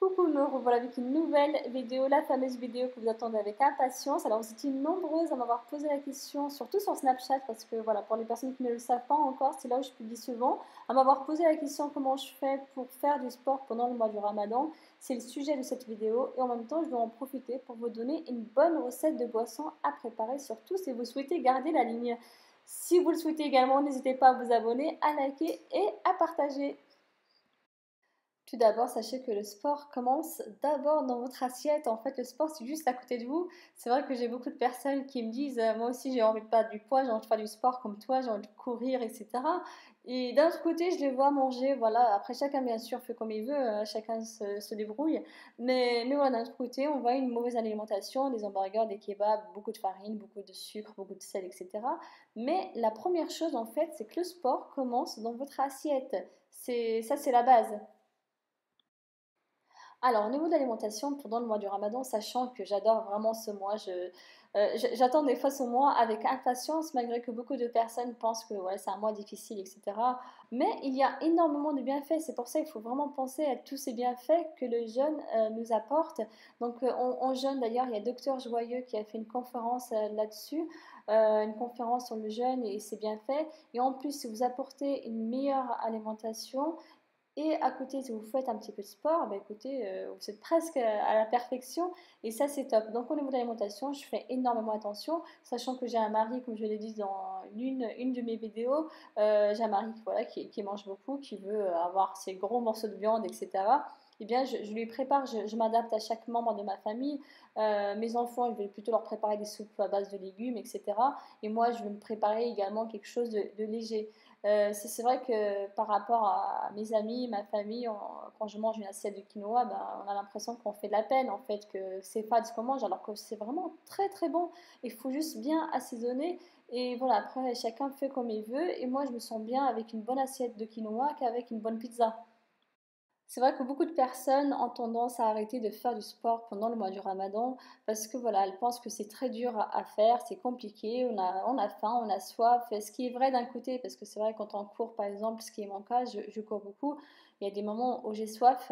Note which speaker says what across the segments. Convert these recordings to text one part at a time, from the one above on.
Speaker 1: Coucou, nous revoilà avec une nouvelle vidéo, la fameuse vidéo que vous attendez avec impatience. Alors vous étiez nombreuses à m'avoir posé la question, surtout sur Snapchat, parce que voilà, pour les personnes qui ne le savent pas encore, c'est là où je publie souvent, à m'avoir posé la question comment je fais pour faire du sport pendant le mois du Ramadan. C'est le sujet de cette vidéo et en même temps je vais en profiter pour vous donner une bonne recette de boisson à préparer, surtout si vous souhaitez garder la ligne. Si vous le souhaitez également, n'hésitez pas à vous abonner, à liker et à partager. Tout d'abord, sachez que le sport commence d'abord dans votre assiette. En fait, le sport, c'est juste à côté de vous. C'est vrai que j'ai beaucoup de personnes qui me disent, moi aussi j'ai envie de perdre du poids, j'ai envie de faire du sport comme toi, j'ai envie de courir, etc. Et d'un autre côté, je les vois manger, voilà. Après, chacun, bien sûr, fait comme il veut, chacun se débrouille. Mais voilà, d'un autre côté, on voit une mauvaise alimentation, des hamburgers, des kebabs, beaucoup de farine, beaucoup de sucre, beaucoup de sel, etc. Mais la première chose, en fait, c'est que le sport commence dans votre assiette. Ça, c'est la base. Alors, au niveau de l'alimentation, pendant le mois du Ramadan, sachant que j'adore vraiment ce mois, j'attends des fois ce mois avec impatience, malgré que beaucoup de personnes pensent que ouais, c'est un mois difficile, etc. Mais il y a énormément de bienfaits. C'est pour ça qu'il faut vraiment penser à tous ces bienfaits que le jeûne nous apporte. Donc, on jeûne d'ailleurs, il y a Docteur Joyeux qui a fait une conférence là-dessus, une conférence sur le jeûne et ses bienfaits. Et en plus, si vous apportez une meilleure alimentation, et à côté, si vous faites un petit peu de sport, bah écoutez, vous êtes presque à la perfection et ça c'est top. Donc au niveau de l'alimentation, je fais énormément attention, sachant que j'ai un mari, comme je l'ai dit dans une de mes vidéos, j'ai un mari voilà, qui mange beaucoup, qui veut avoir ses gros morceaux de viande, etc. Eh bien, je lui prépare, je m'adapte à chaque membre de ma famille. Mes enfants, je vais plutôt leur préparer des soupes à base de légumes, etc. Et moi, je vais me préparer également quelque chose de léger. C'est vrai que par rapport à mes amis, ma famille, quand je mange une assiette de quinoa, ben, on a l'impression qu'on fait de la peine, en fait, que c'est pas ce qu'on mange, alors que c'est vraiment très très bon. Il faut juste bien assaisonner. Et voilà, après, chacun fait comme il veut. Et moi, je me sens bien avec une bonne assiette de quinoa qu'avec une bonne pizza. C'est vrai que beaucoup de personnes ont tendance à arrêter de faire du sport pendant le mois du Ramadan parce que voilà, elles pensent que c'est très dur à faire, c'est compliqué, on a faim, on a soif. Ce qui est vrai d'un côté, parce que c'est vrai quand on court par exemple, ce qui est mon cas, je cours beaucoup, il y a des moments où j'ai soif.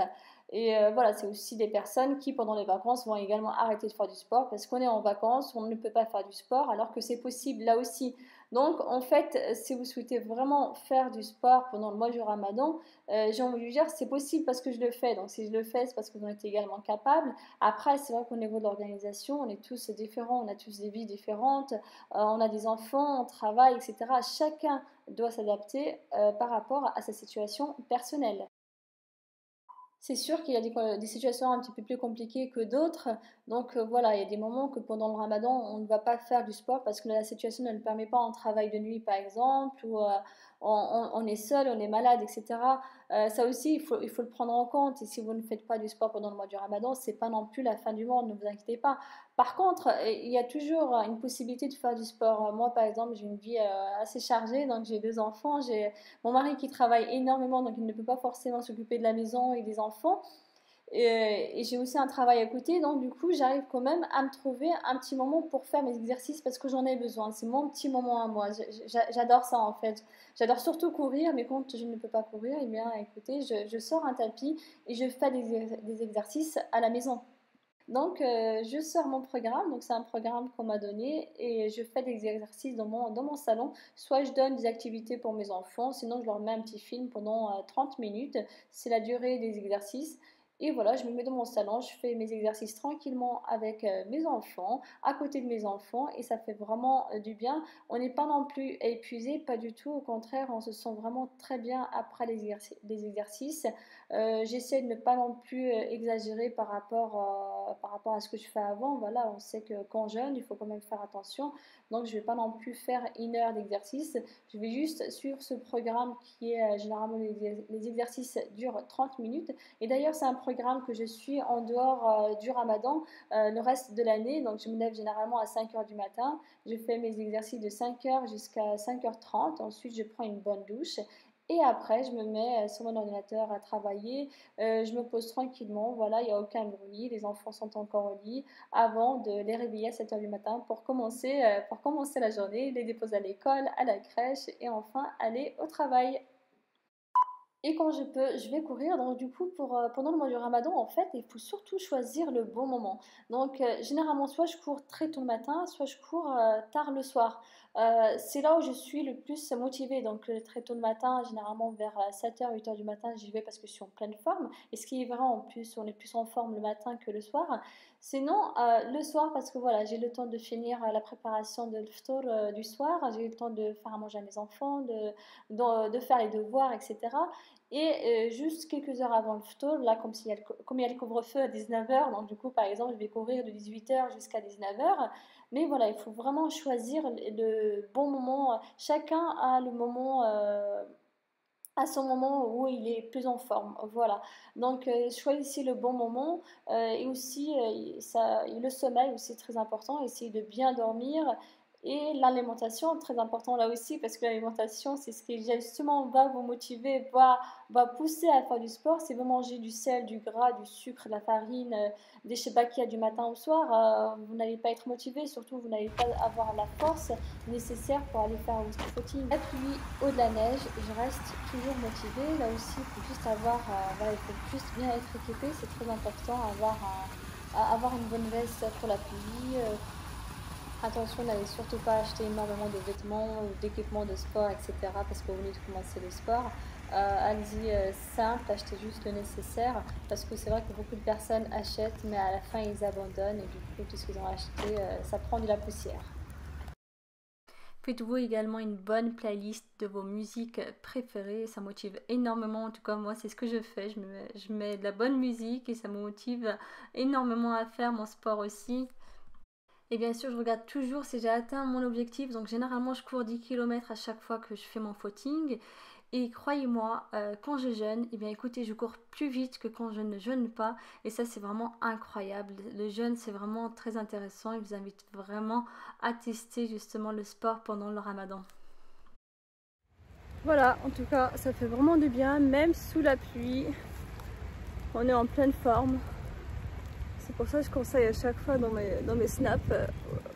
Speaker 1: Et voilà, c'est aussi des personnes qui pendant les vacances vont également arrêter de faire du sport parce qu'on est en vacances, on ne peut pas faire du sport alors que c'est possible là aussi. Donc en fait, si vous souhaitez vraiment faire du sport pendant le mois du Ramadan, j'ai envie de lui dire c'est possible parce que je le fais. Donc si je le fais, c'est parce que vous en êtes également capable. Après, c'est vrai qu'au niveau de l'organisation, on est tous différents, on a tous des vies différentes, on a des enfants, on travaille, etc. Chacun doit s'adapter par rapport à sa situation personnelle. C'est sûr qu'il y a des situations un petit peu plus compliquées que d'autres. Donc voilà, il y a des moments que pendant le ramadan, on ne va pas faire du sport parce que la situation ne le permet pas en travail de nuit, par exemple, ou on est seul, on est malade, etc. Ça aussi, il faut le prendre en compte. Et si vous ne faites pas du sport pendant le mois du ramadan, c'est pas non plus la fin du monde, ne vous inquiétez pas. Par contre, il y a toujours une possibilité de faire du sport. Moi, par exemple, j'ai une vie assez chargée, donc j'ai deux enfants, j'ai mon mari qui travaille énormément, donc il ne peut pas forcément s'occuper de la maison et des enfants. Et j'ai aussi un travail à côté, donc du coup, j'arrive quand même à me trouver un petit moment pour faire mes exercices parce que j'en ai besoin. C'est mon petit moment à moi. J'adore ça en fait. J'adore surtout courir, mais quand je ne peux pas courir, eh bien, écoutez, je sors un tapis et je fais des exercices à la maison. Donc, je sors mon programme, donc c'est un programme qu'on m'a donné et je fais des exercices dans mon salon. Soit je donne des activités pour mes enfants, sinon je leur mets un petit film pendant 30 minutes. C'est la durée des exercices. Et voilà, je me mets dans mon salon, je fais mes exercices tranquillement avec mes enfants, à côté de mes enfants, et ça fait vraiment du bien. On n'est pas non plus épuisé, pas du tout. Au contraire, on se sent vraiment très bien après les exercices. J'essaie de ne pas non plus exagérer par rapport à ce que je fais avant. Voilà, on sait que quand jeûne, il faut quand même faire attention. Donc, je ne vais pas non plus faire une heure d'exercice. Je vais juste suivre ce programme qui est généralement les exercices durent 30 minutes. Et d'ailleurs, c'est un programme que je suis en dehors du ramadan le reste de l'année. Donc, je me lève généralement à 5 heures du matin. Je fais mes exercices de 5 heures jusqu'à 5h30. Ensuite, je prends une bonne douche. Et après, je me mets sur mon ordinateur à travailler. Je me pose tranquillement. Voilà, il n'y a aucun bruit. Les enfants sont encore au lit avant de les réveiller à 7 heures du matin pour commencer la journée, les déposer à l'école, à la crèche et enfin aller au travail. Et quand je peux, je vais courir. Donc du coup, pendant le mois du Ramadan, en fait, il faut surtout choisir le bon moment. Donc généralement, soit je cours très tôt le matin, soit je cours tard le soir. C'est là où je suis le plus motivée. Donc très tôt le matin, généralement vers 7h, 8h du matin, j'y vais parce que je suis en pleine forme. Et ce qui est vrai en plus, on est plus en forme le matin que le soir. Sinon, le soir, parce que voilà, j'ai le temps de finir la préparation de l'iftar du soir, j'ai le temps de faire à manger à mes enfants, de faire les devoirs, etc. Et juste quelques heures avant le ftour, là, comme il y a le couvre-feu à 19h, donc du coup, par exemple, je vais courir de 18h jusqu'à 19h. Mais voilà, il faut vraiment choisir le bon moment. Chacun a le moment, à son moment où il est plus en forme. Voilà. Donc, choisissez le bon moment. Et aussi, le sommeil aussi très important. Essayez de bien dormir. Et l'alimentation, très important là aussi, parce que l'alimentation, c'est ce qui justement va vous motiver, va pousser à faire du sport. Si vous mangez du sel, du gras, du sucre, de la farine, des shebakia du matin au soir, vous n'allez pas être motivé, surtout vous n'allez pas avoir la force nécessaire pour aller faire votre footing. La pluie ou de la neige, je reste toujours motivée. Là aussi, il faut juste voilà, il faut juste bien être équipé, c'est très important, avoir une bonne veste pour la pluie. Attention, n'allez surtout pas acheter énormément de vêtements ou d'équipements de sport, etc. parce que vous venez de commencer le sport. Allez-y simple, achetez juste le nécessaire parce que c'est vrai que beaucoup de personnes achètent mais à la fin ils abandonnent et du coup tout ce qu'ils ont acheté, ça prend de la poussière. Faites-vous également une bonne playlist de vos musiques préférées, ça motive énormément, en tout cas moi c'est ce que je fais, je mets de la bonne musique et ça me motive énormément à faire mon sport aussi. Et bien sûr, je regarde toujours si j'ai atteint mon objectif. Donc généralement, je cours 10 km à chaque fois que je fais mon footing. Et croyez-moi, quand je jeûne, eh bien écoutez, je cours plus vite que quand je ne jeûne pas. Et ça, c'est vraiment incroyable. Le jeûne, c'est vraiment très intéressant. Et je vous invite vraiment à tester justement le sport pendant le ramadan. Voilà, en tout cas, ça fait vraiment du bien, même sous la pluie. On est en pleine forme. C'est pour ça que je conseille à chaque fois dans mes snaps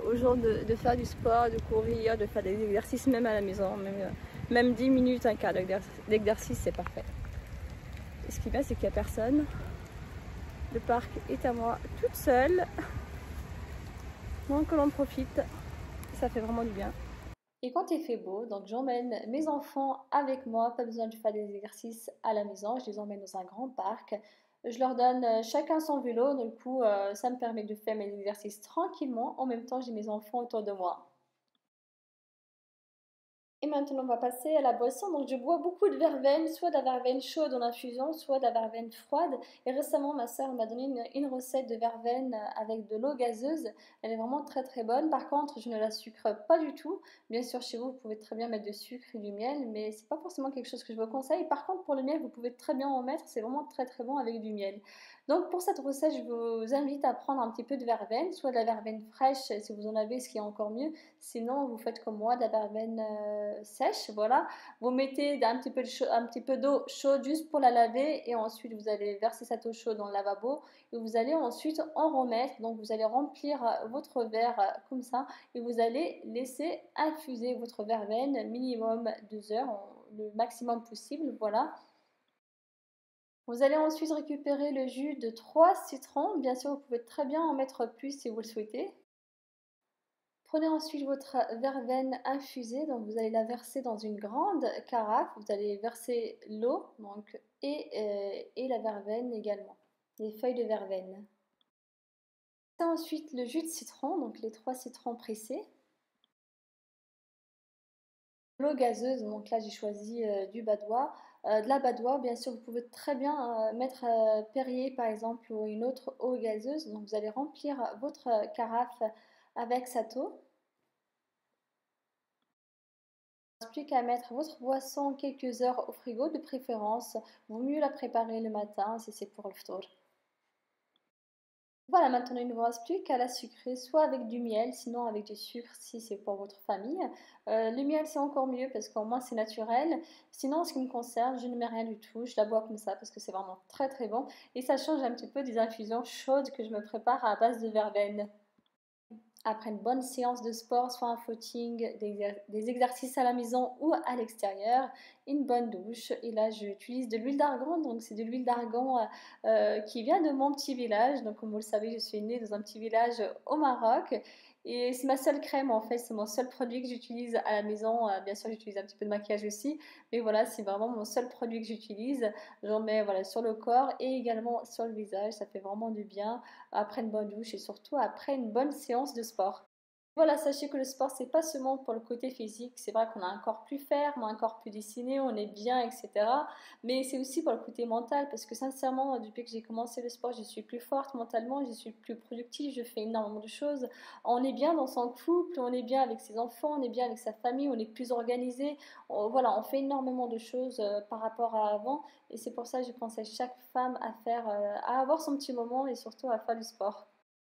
Speaker 1: aux gens de faire du sport, de courir, de faire des exercices même à la maison. Même 10 minutes, un quart d'exercice, c'est parfait. Et ce qui est bien, c'est qu'il n'y a personne. Le parc est à moi toute seule. Donc on en profite. Ça fait vraiment du bien. Et quand il fait beau, donc j'emmène mes enfants avec moi, pas besoin de faire des exercices à la maison, je les emmène dans un grand parc. Je leur donne chacun son vélo, du coup ça me permet de faire mes exercices tranquillement, en même temps j'ai mes enfants autour de moi. Et maintenant, on va passer à la boisson. Donc, je bois beaucoup de verveine, soit de la verveine chaude en infusion, soit de la verveine froide. Et récemment, ma soeur m'a donné une recette de verveine avec de l'eau gazeuse. Elle est vraiment très très bonne. Par contre, je ne la sucre pas du tout. Bien sûr, chez vous, vous pouvez très bien mettre du sucre et du miel, mais c'est pas forcément quelque chose que je vous conseille. Par contre, pour le miel, vous pouvez très bien en mettre. C'est vraiment très très bon avec du miel. Donc, pour cette recette, je vous invite à prendre un petit peu de verveine, soit de la verveine fraîche si vous en avez, ce qui est encore mieux. Sinon, vous faites comme moi, de la verveine sèche, voilà. Vous mettez un petit peu d'eau chaude juste pour la laver et ensuite vous allez verser cette eau chaude dans le lavabo et vous allez ensuite en remettre. Donc vous allez remplir votre verre comme ça et vous allez laisser infuser votre verveine minimum 2 heures, le maximum possible, voilà. Vous allez ensuite récupérer le jus de 3 citrons. Bien sûr, vous pouvez très bien en mettre plus si vous le souhaitez. Prenez ensuite votre verveine infusée, donc vous allez la verser dans une grande carafe, vous allez verser l'eau et la verveine également, les feuilles de verveine. Ensuite le jus de citron, donc les 3 citrons pressés. L'eau gazeuse, donc là j'ai choisi du badois. De la badois, bien sûr, vous pouvez très bien mettre Perrier par exemple ou une autre eau gazeuse. Donc vous allez remplir votre carafe avec cette eau. Il ne reste plus qu'à mettre votre boisson quelques heures au frigo, de préférence. Vaut mieux la préparer le matin si c'est pour le ftour. Voilà, maintenant il ne vous reste plus qu'à la sucrer, soit avec du miel, sinon avec du sucre si c'est pour votre famille. Le miel c'est encore mieux parce qu'au moins c'est naturel. Sinon, en ce qui me concerne, je ne mets rien du tout. Je la bois comme ça parce que c'est vraiment très très bon. Et ça change un petit peu des infusions chaudes que je me prépare à base de verveine. après une bonne séance de sport, soit un footing, des exercices à la maison ou à l'extérieur, une bonne douche. Et là, j'utilise de l'huile d'argan. Donc, c'est de l'huile d'argan qui vient de mon petit village. Donc, comme vous le savez, je suis née dans un petit village au Maroc. Et c'est ma seule crème en fait, c'est mon seul produit que j'utilise à la maison. Bien sûr, j'utilise un petit peu de maquillage aussi, mais voilà, c'est vraiment mon seul produit que j'utilise. J'en mets voilà, sur le corps et également sur le visage. Ça fait vraiment du bien après une bonne douche et surtout après une bonne séance de sport. Voilà, sachez que le sport, c'est pas seulement pour le côté physique, c'est vrai qu'on a un corps plus ferme, un corps plus dessiné, on est bien, etc. Mais c'est aussi pour le côté mental, parce que sincèrement, depuis que j'ai commencé le sport, je suis plus forte mentalement, je suis plus productive, je fais énormément de choses. On est bien dans son couple, on est bien avec ses enfants, on est bien avec sa famille, on est plus organisé. Voilà, on fait énormément de choses par rapport à avant, et c'est pour ça que je conseille chaque femme à faire, à avoir son petit moment et surtout à faire du sport.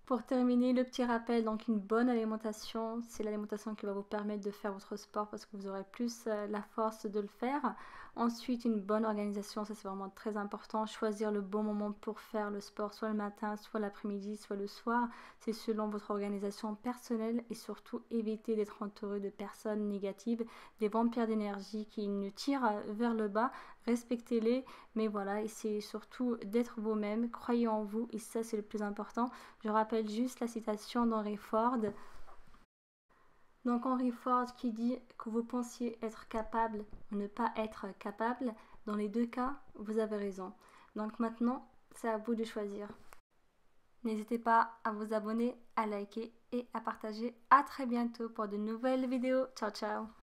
Speaker 1: Pour terminer, le petit rappel, donc une bonne alimentation, c'est l'alimentation qui va vous permettre de faire votre sport parce que vous aurez plus la force de le faire. Ensuite, une bonne organisation, ça c'est vraiment très important. Choisir le bon moment pour faire le sport, soit le matin, soit l'après-midi, soit le soir. C'est selon votre organisation personnelle et surtout éviter d'être entouré de personnes négatives, des vampires d'énergie qui nous tirent vers le bas. Respectez-les, mais voilà, essayez surtout d'être vous-même, croyez en vous et ça c'est le plus important. Je rappelle juste la citation d'Henry Ford. Donc Henry Ford qui dit que vous pensiez être capable ou ne pas être capable, dans les deux cas, vous avez raison. Donc maintenant, c'est à vous de choisir. N'hésitez pas à vous abonner, à liker et à partager. À très bientôt pour de nouvelles vidéos. Ciao ciao.